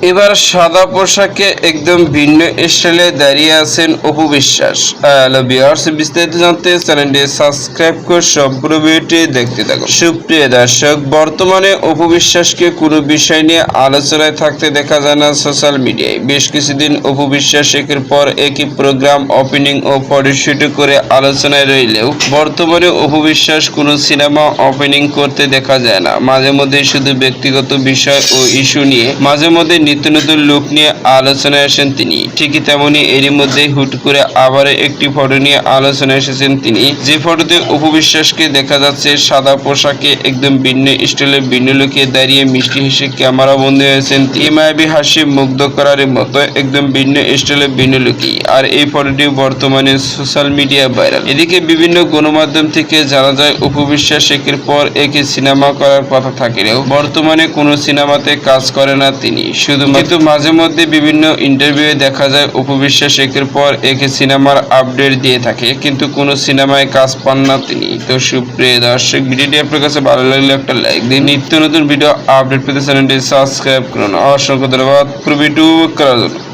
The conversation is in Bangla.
এবার সাদা পোশাকে একদম ভিন্ন স্টাইলে দাঁড়িয়ে আছেন অপু বিশ্বাস। হ্যালো ভিউয়ার্স, বিস্তারিত জানতে চ্যানেলটি সাবস্ক্রাইব করে সম্পূর্ণ ভিডিওটি দেখতে থাকুন। সুপ্রিয় দর্শক, বর্তমানে অপু বিশ্বাসকে কোনো বিষয় নিয়ে আলোচনায় থাকতে দেখা যায় না সোশ্যাল মিডিয়ায়। বেশ কিছুদিন অপু বিশ্বাস একের পর একই প্রোগ্রাম ওপেনিং ও ফটোশুট করে আলোচনায় রইলেও বর্তমানে অপু বিশ্বাস কোনো সিনেমা ওপেনিং করতে দেখা যায় না। মাঝে মধ্যে শুধু ব্যক্তিগত বিষয় ও ইস্যু নিয়ে মাঝে মধ্যে নিত্য নতুন লুক নিয়ে আলোচনায় আসেন তিনি। ঠিকই তেমনি এরই মধ্যে হুট করে আবার একটি ফটো নিয়ে আলোচনায় এসেছেন তিনি, যে ফটোতে অপু বিশ্বাসকে দেখা যাচ্ছে সাদা পোশাকে একদম ভিন্ন স্টাইলে ভিন্ন লুকে দাঁড়িয়ে মিষ্টি হেসে ক্যামেরা বন্দী হয়েছেন। এই মায়াবী হাসি মুগ্ধ করার মতো একদম ভিন্ন স্টাইলে ভিন্ন লুকি। আর এই ফটোটি বর্তমানে সোশ্যাল মিডিয়া ভাইরাল। এদিকে বিভিন্ন গণমাধ্যম থেকে জানা যায় অপু বিশ্বাস একের পর একে সিনেমা করার কথা থাকলেও বর্তমানে কোনো সিনেমাতে কাজ করে না তিনি। কিন্তু মাঝে মধ্যে বিভিন্ন ইন্টারভিউ দেখা যায় অপু বিশ্বাস একের পর একে সিনেমার আপডেট দিয়ে থাকে, কিন্তু কোনো সিনেমায় কাজ পান না তিনি। তো সুপ্রিয় দর্শক, ভিডিওটি আপনার কাছে ভালো লাগলে একটা লাইক দিন। নিত্য নতুন ভিডিও আপডেট পেতে চ্যানেলটি সাবস্ক্রাইব করুন। অসংখ্য ধন্যবাদ পুরো ভিডিও করার জন্য।